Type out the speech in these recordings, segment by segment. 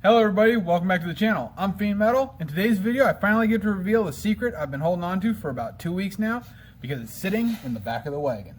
Hello everybody, welcome back to the channel. I'm Fiend Metal. In today's video, I finally get to reveal the secret I've been holding on to for about 2 weeks now because it's sitting in the back of the wagon.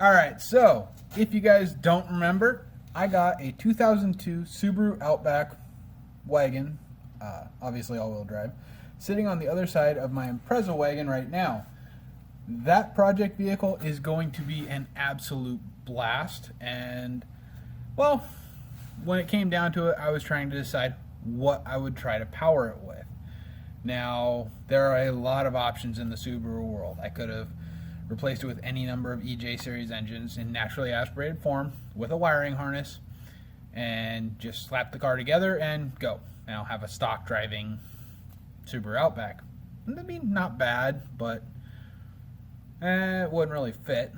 Alright, so if you guys don't remember, I got a 2002 Subaru Outback wagon, obviously all-wheel drive, sitting on the other side of my Impreza wagon right now. That project vehicle is going to be an absolute blast, and, well, when it came down to it, I was trying to decide what I would try to power it with. Now, there are a lot of options in the Subaru world. I could have replaced it with any number of EJ series engines in naturally aspirated form with a wiring harness and just slap the car together and go. Now have a stock driving Subaru Outback. That'd be not bad, but it wouldn't really fit,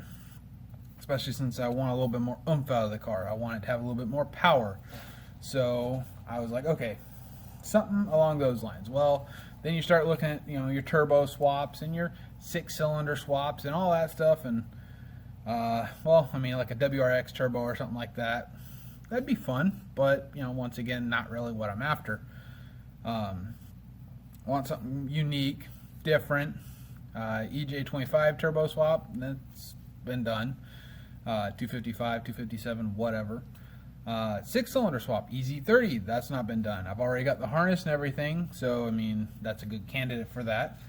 especially since I want a little bit more oomph out of the car. I want it to have a little bit more power. So I was like, okay, something along those lines. Well, then you start looking at, your turbo swaps and your 6-cylinder swaps and all that stuff, and well, I mean, like a WRX turbo or something like that. That'd be fun, but once again, not really what I'm after. I want something unique, different. EJ25 turbo swap, that's been done. 255, 257, whatever. 6-cylinder swap, EZ30, that's not been done. I've already got the harness and everything, so I mean, that's a good candidate for that.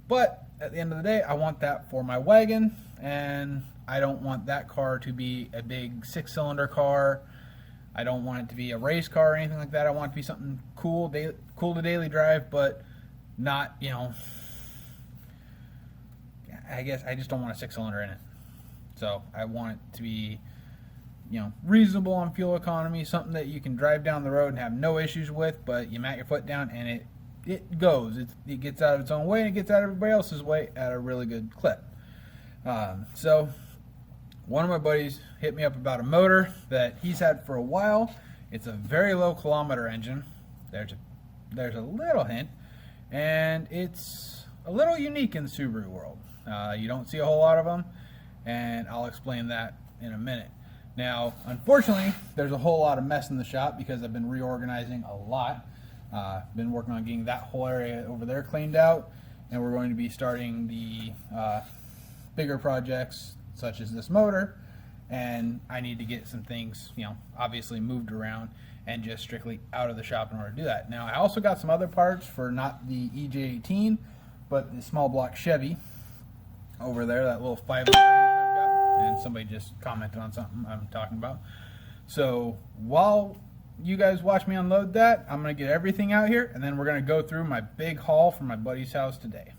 But at the end of the day, I want that for my wagon, and I don't want that car to be a big 6-cylinder car. I don't want it to be a race car or anything like that. I want it to be something cool, cool to daily drive, but not, I guess I just don't want a 6-cylinder in it. So I want it to be, reasonable on fuel economy, something that you can drive down the road and have no issues with, but you mat your foot down and it goes. It gets out of its own way and it gets out of everybody else's way at a really good clip. So one of my buddies hit me up about a motor that he's had for a while. It's a very low kilometer engine. There's a little hint, and it's a little unique in the Subaru world. You don't see a whole lot of them, and I'll explain that in a minute. Now, unfortunately, there's a whole lot of mess in the shop because I've been reorganizing a lot. Been working on getting that whole area over there cleaned out, and we're going to be starting the bigger projects such as this motor, and I need to get some things, obviously moved around and just strictly out of the shop in order to do that. Now, I also got some other parts for not the EJ18, but the small block Chevy over there, that little 5-liter engine I've got, and somebody just commented on something I'm talking about. So while you guys watch me unload that, I'm going to get everything out here, and then we're going to go through my big haul from my buddy's house today.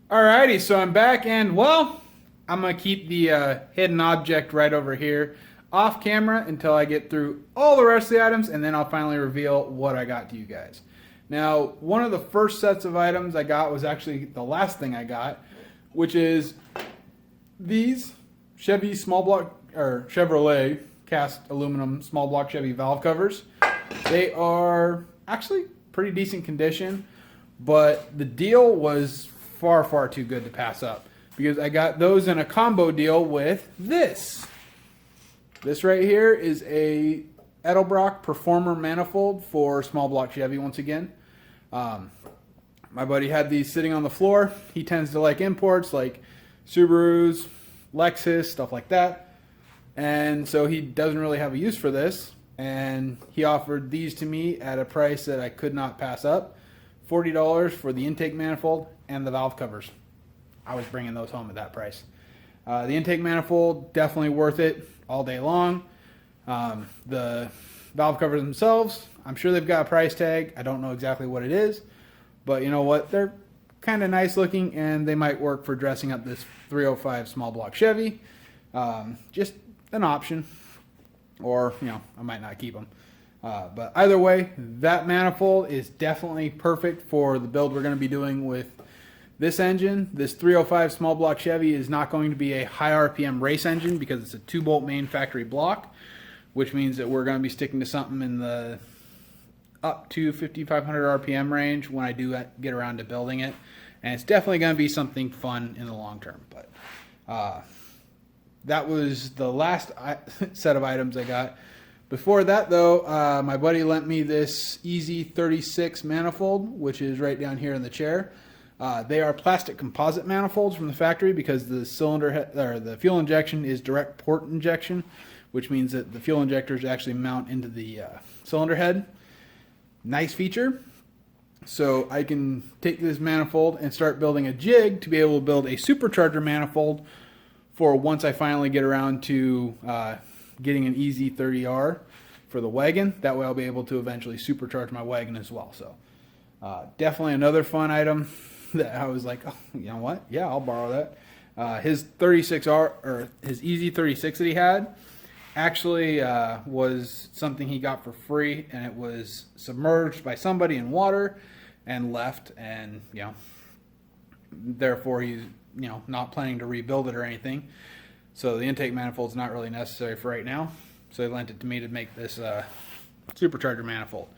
Alrighty, so I'm back, and well, I'm going to keep the hidden object right over here off camera until I get through all the rest of the items, and then I'll finally reveal what I got to you guys. Now, one of the first sets of items I got was actually the last thing I got, which is these Chevy small block, or Chevrolet cast aluminum small block Chevy valve covers. They are actually pretty decent condition, but the deal was far too good to pass up because I got those in a combo deal with this. This right here is a Edelbrock Performer manifold for small block Chevy once again. My buddy had these sitting on the floor. He tends to like imports like Subarus, Lexus, stuff like that. And so he doesn't really have a use for this. And he offered these to me at a price that I could not pass up. $40 for the intake manifold and the valve covers. I was bringing those home at that price. The intake manifold, definitely worth it all day long. The valve covers themselves, I'm sure they've got a price tag. I don't know exactly what it is, but you know what? They're kind of nice looking, and they might work for dressing up this 305 small block Chevy. Just an option, or I might not keep them. But either way, that manifold is definitely perfect for the build we're going to be doing with this engine. This 305 small block Chevy is not going to be a high RPM race engine because it's a 2-bolt main factory block, which means that we're going to be sticking to something in the up to 5,500 RPM range when I do get around to building it. And it's definitely going to be something fun in the long term. But that was the last set of items I got. Before that, though, my buddy lent me this Easy 36 manifold, which is right down here in the chair. They are plastic composite manifolds from the factory because the cylinder head, or the fuel injection is direct port injection, which means that the fuel injectors actually mount into the cylinder head. Nice feature. So I can take this manifold and start building a jig to be able to build a supercharger manifold for once I finally get around to getting an EZ30R for the wagon. That way I'll be able to eventually supercharge my wagon as well. So definitely another fun item that I was like, oh, you know what? Yeah, I'll borrow that. His 36R, or his EZ36 that he had, actually was something he got for free, and it was submerged by somebody in water and left, and therefore he's not planning to rebuild it or anything. So the intake manifold is not really necessary for right now. So he lent it to me to make this supercharger manifold,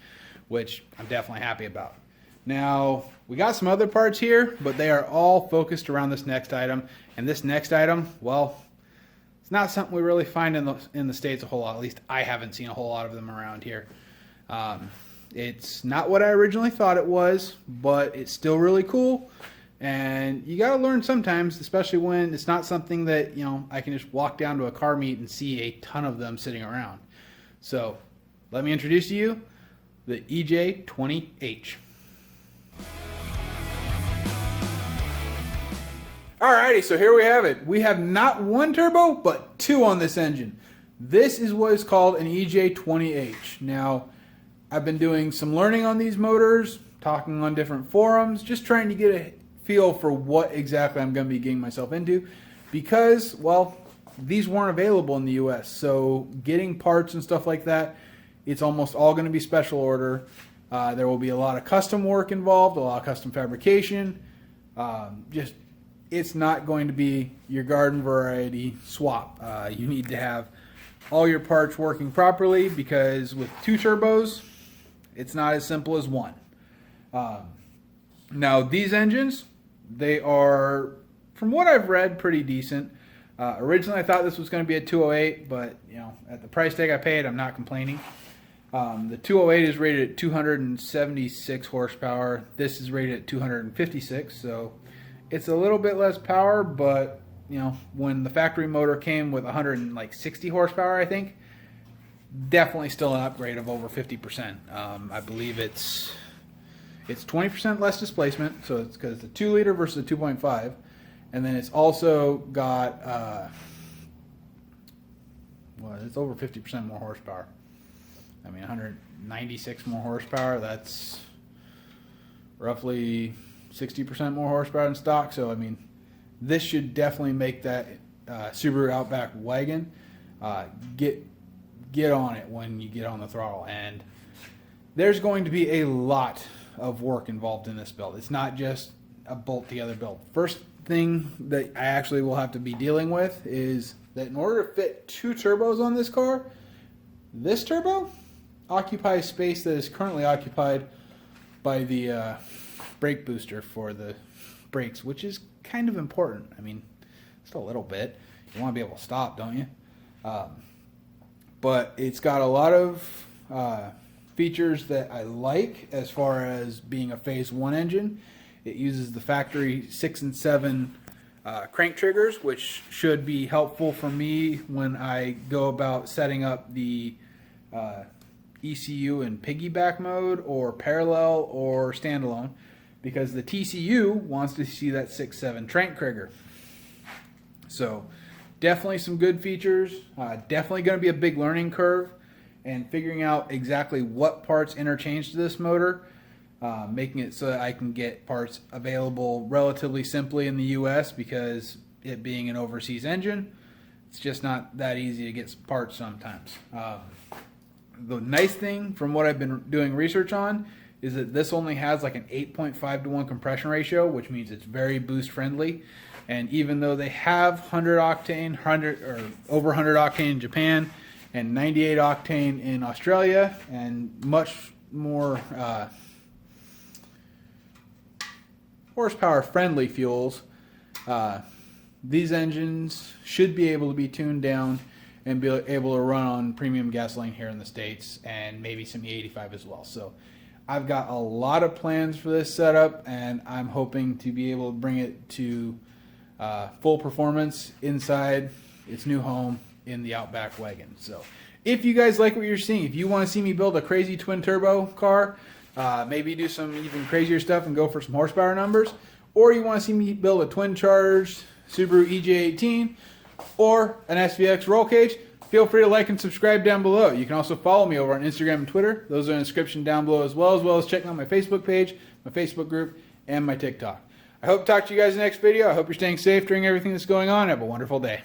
which I'm definitely happy about. Now, we got some other parts here, but they are all focused around this next item. And this next item, well, it's not something we really find in the States a whole lot. At least I haven't seen a whole lot of them around here. It's not what I originally thought it was, but it's still really cool. And you got to learn sometimes, especially when it's not something that, I can just walk down to a car meet and see a ton of them sitting around. So, let me introduce to you the EJ20H. Alrighty, so here we have it. We have not one turbo, but two on this engine. This is what is called an EJ20H. Now, I've been doing some learning on these motors, talking on different forums, just trying to get a feel for what exactly I'm going to be getting myself into, because, well, these weren't available in the US, so getting parts and stuff like that, it's almost all going to be special order. There will be a lot of custom work involved, a lot of custom fabrication. It's not going to be your garden variety swap. You need to have all your parts working properly, because with two turbos, it's not as simple as one. Now, these engines, they are, from what I've read, pretty decent. Originally, I thought this was going to be a 208, but at the price tag I paid, I'm not complaining. The 208 is rated at 276 horsepower. This is rated at 256, so it's a little bit less power, but when the factory motor came with 160 horsepower, I think, definitely still an upgrade of over 50%. I believe it's 20% less displacement, so it's because it's a 2 liter versus a 2.5, and then it's also got it's over 50% more horsepower. I mean, 196 more horsepower. That's roughly 60% more horsepower in stock. So I mean, this should definitely make that Subaru Outback wagon get on it when you get on the throttle. And there's going to be a lot of work involved in this build. It's not just a bolt together build. First thing that I actually will have to be dealing with is that in order to fit two turbos on this car, this turbo occupies space that is currently occupied by the brake booster for the brakes, which is kind of important. I mean, just a little bit. You want to be able to stop, don't you? But it's got a lot of features that I like as far as being a phase 1 engine. It uses the factory 6 and 7 crank triggers, which should be helpful for me when I go about setting up the ECU in piggyback mode or parallel or standalone, because the TCU wants to see that 6.7 Trankkrieger. So definitely some good features. Definitely going to be a big learning curve and figuring out exactly what parts interchange to this motor, making it so that I can get parts available relatively simply in the U.S. because it being an overseas engine, it's just not that easy to get parts sometimes. The nice thing from what I've been doing research on is that this only has like an 8.5 to 1 compression ratio, which means it's very boost friendly. And even though they have 100 octane, 100 or over 100 octane in Japan and 98 octane in Australia and much more horsepower friendly fuels, these engines should be able to be tuned down and be able to run on premium gasoline here in the States and maybe some E85 as well. So I've got a lot of plans for this setup, and I'm hoping to be able to bring it to full performance inside its new home in the Outback wagon. So if you guys like what you're seeing, if you want to see me build a crazy twin turbo car, maybe do some even crazier stuff and go for some horsepower numbers, or you want to see me build a twin charged Subaru EJ18 or an SVX roll cage, feel free to like and subscribe down below. You can also follow me over on Instagram and Twitter. Those are in the description down below as well as checking out my Facebook page, my Facebook group, and my TikTok. I hope to talk to you guys in the next video. I hope you're staying safe during everything that's going on. Have a wonderful day.